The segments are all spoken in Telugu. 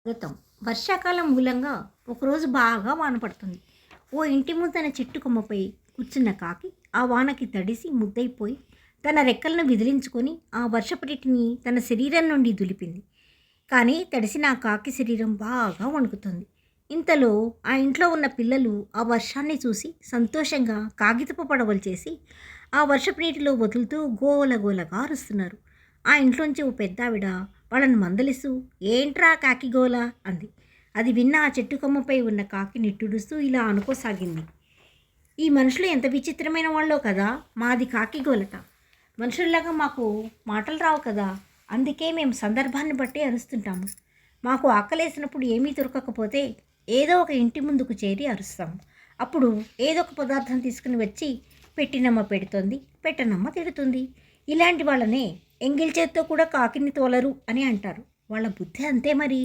గతం వర్షాకాలం మూలంగా ఒకరోజు బాగా వాన పడుతుంది. ఓ ఇంటి ముందన చెట్టు కొమ్మపై కూర్చున్న కాకి ఆ వానకి తడిసి ముద్దయిపోయి తన రెక్కలను విదిలించుకొని ఆ వర్షపు నీటిని తన శరీరం నుండి దులిపింది. కానీ తడిసిన ఆ కాకి శరీరం బాగా వణుకుతుంది. ఇంతలో ఆ ఇంట్లో ఉన్న పిల్లలు ఆ వర్షాన్ని చూసి సంతోషంగా కాగితపు పడవలు చేసి ఆ వర్షపు నీటిలో వదులుతూ గోలగోలగా అరుస్తున్నారు. ఆ ఇంట్లోంచి ఓ పెద్దావిడ వాళ్ళని మందలిస్తూ ఏంట్రా కాకి గోల అంది. అది విన్న ఆ చెట్టు కొమ్మపై ఉన్న కాకి నిట్టూరుస్తూ ఇలా అనుకోసాగింది. ఈ మనుషులు ఎంత విచిత్రమైన వాళ్ళో కదా, మాది కాకి గోలట. మనుషుల్లాగా మాకు మాటలు రావు కదా, అందుకే మేము సందర్భాన్ని బట్టి అరుస్తుంటాము. మాకు ఆకలేసినప్పుడు ఏమీ దొరకకపోతే ఏదో ఒక ఇంటి ముందుకు చేరి అరుస్తాము. అప్పుడు ఏదో ఒక పదార్థం తీసుకుని వచ్చి పెట్టినమ్మ పెడుతుంది, పెట్టనమ్మ తిడుతుంది. ఇలాంటి వాళ్ళనే ఎంగిల్ చేత్తో కూడా కాకిని తోలరు అని అంటారు. వాళ్ళ బుద్ధి అంతే మరి.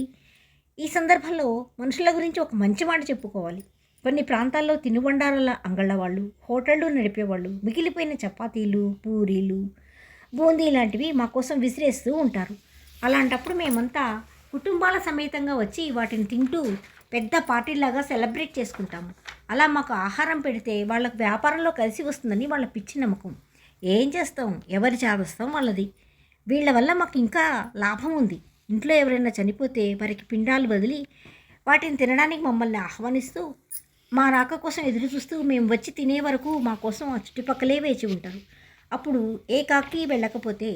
ఈ సందర్భంలో మనుషుల గురించి ఒక మంచి మాట చెప్పుకోవాలి. కొన్ని ప్రాంతాల్లో తినుబండారాల అంగళ్ళవాళ్ళు, హోటళ్ళు నడిపేవాళ్ళు మిగిలిపోయిన చపాతీలు, పూరీలు, బూందీ లాంటివి మా కోసం విసిరేస్తూ ఉంటారు. అలాంటప్పుడు మేమంతా కుటుంబాల సమేతంగా వచ్చి వాటిని తింటూ పెద్ద పార్టీలాగా సెలబ్రేట్ చేసుకుంటాము. అలా మాకు ఆహారం పెడితే వాళ్ళకు వ్యాపారంలో కలిసి వస్తుందని వాళ్ళ పిచ్చి నమ్మకం. ఏం చేస్తాం, ఎవరి చాదస్తాం వాళ్ళది. వీళ్ళ వల్ల మాకు ఇంకా లాభం ఉంది. ఇంట్లో ఎవరైనా చనిపోతే వారికి పిండాలు వదిలి వాటిని తినడానికి మమ్మల్ని ఆహ్వానిస్తూ మా రాక కోసం ఎదురు చూస్తూ మేము వచ్చి తినే వరకు మా కోసం ఆ చుట్టుపక్కలే వేచి ఉంటారు. అప్పుడు ఏ కాకి వెళ్ళకపోతే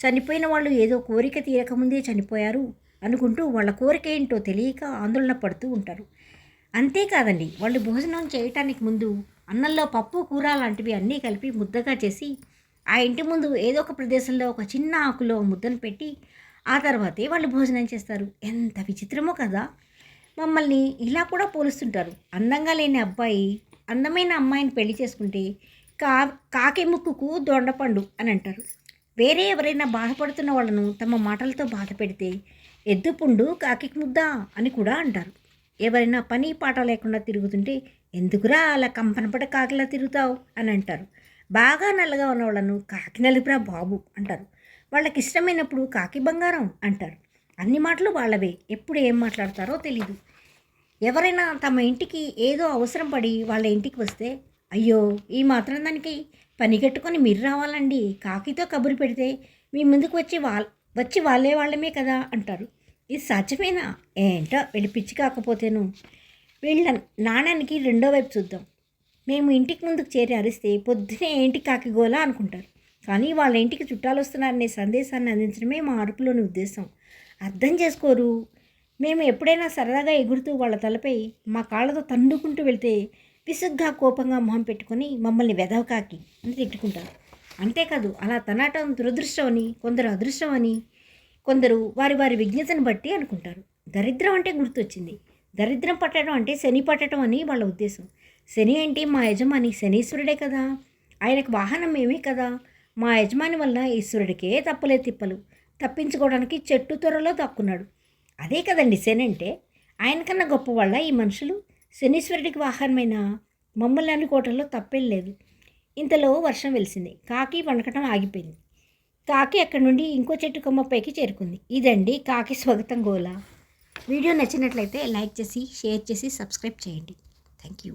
చనిపోయిన వాళ్ళు ఏదో కోరిక తీరకముందే చనిపోయారు అనుకుంటూ వాళ్ళ కోరిక ఏంటో తెలియక ఆందోళన పడుతూ ఉంటారు. అంతేకాదండి, వాళ్ళు భోజనం చేయటానికి ముందు అన్నంలో పప్పు కూర లాంటివి అన్నీ కలిపి ముద్దగా చేసి ఆ ఇంటి ముందు ఏదో ఒక ప్రదేశంలో ఒక చిన్న ఆకులో ముద్దను పెట్టి ఆ తర్వాతే వాళ్ళు భోజనం చేస్తారు. ఎంత విచిత్రమో కదా. మమ్మల్ని ఇలా కూడా పోలుస్తుంటారు. అందంగా లేని అబ్బాయి అందమైన అమ్మాయిని పెళ్లి చేసుకుంటే కాకి ముక్కుకు దొండపండు అని అంటారు. వేరే ఎవరైనా బాధపడుతున్న వాళ్ళను తమ మాటలతో బాధ పెడితే ఎద్దుపుండు కాకి ముద్ద అని కూడా అంటారు. ఎవరైనా పని పాట లేకుండా తిరుగుతుంటే ఎందుకురా అలా కంపనపడ కాకిలా తిరుగుతావు అని అంటారు. బాగా నల్లగా ఉన్న వాళ్ళను కాకి నలుపురా బాబు అంటారు. వాళ్ళకి ఇష్టమైనప్పుడు కాకి బంగారం అంటారు. అన్ని మాటలు వాళ్ళవే, ఎప్పుడు ఏం మాట్లాడతారో తెలీదు. ఎవరైనా తమ ఇంటికి ఏదో అవసరం పడి వాళ్ళ ఇంటికి వస్తే అయ్యో ఈ మాత్రం దానికి పని కట్టుకొని మీరు రావాలండి, కాకితో కబురు పెడితే మీ ముందుకు వచ్చి వాళ్ళమే కదా అంటారు. ఇది సాధ్యమేనా? ఏంటో వీళ్ళు పిచ్చి కాకపోతేను. వీళ్ళ నాణానికి రెండో వైపు చూద్దాం. మేము ఇంటికి ముందుకు చేరి అరిస్తే పొద్దునే ఏంటి కాకి గోలా అనుకుంటారు. కానీ వాళ్ళ ఇంటికి చుట్టాలు వస్తున్నారనే సందేశాన్ని అందించడమే మా అరుపులోని ఉద్దేశం. అర్థం చేసుకోరు. మేము ఎప్పుడైనా సరదాగా ఎగురుతూ వాళ్ళ తలపై మా కాళ్ళతో తండుకుంటూ వెళ్తే విసుగ్గా కోపంగా మొహం పెట్టుకొని మమ్మల్ని వెధవ కాకి అని తిట్టుకుంటారు. అంతేకాదు, అలా తనాటం దురదృష్టం అని, కొందరు అదృష్టం అని, కొందరు వారి వారి విజ్ఞతను బట్టి అనుకుంటారు. దరిద్రం అంటే గుర్తొచ్చింది. దరిద్రం పట్టడం అంటే శని పట్టడం అని వాళ్ళ ఉద్దేశం. శని అంటే మా యజమాని శనీశ్వరుడే కదా, ఆయనకు వాహనం మేమే కదా. మా యజమాని వల్ల ఈశ్వరుడికే తప్పలే తిప్పలు, తప్పించుకోవడానికి చెట్టు త్వరలో దక్కున్నాడు. అదే కదండి శని అంటే. ఆయనకన్నా గొప్పవాళ్ళ ఈ మనుషులు. శనీశ్వరుడికి వాహనమైన మమ్మల్ని అనుకోవటంలో తప్పేం లేదు. ఇంతలో వర్షం వెలిసింది. కాకి వణకటం ఆగిపోయింది. కాకి అక్కడి నుండి ఇంకో చెట్టు కొమ్మపైకి చేరుకుంది. ఇదండి కాకి స్వాగతం గోల. వీడియో నచ్చినట్లయితే లైక్ చేసి, షేర్ చేసి, సబ్స్క్రైబ్ చేయండి. Thank you.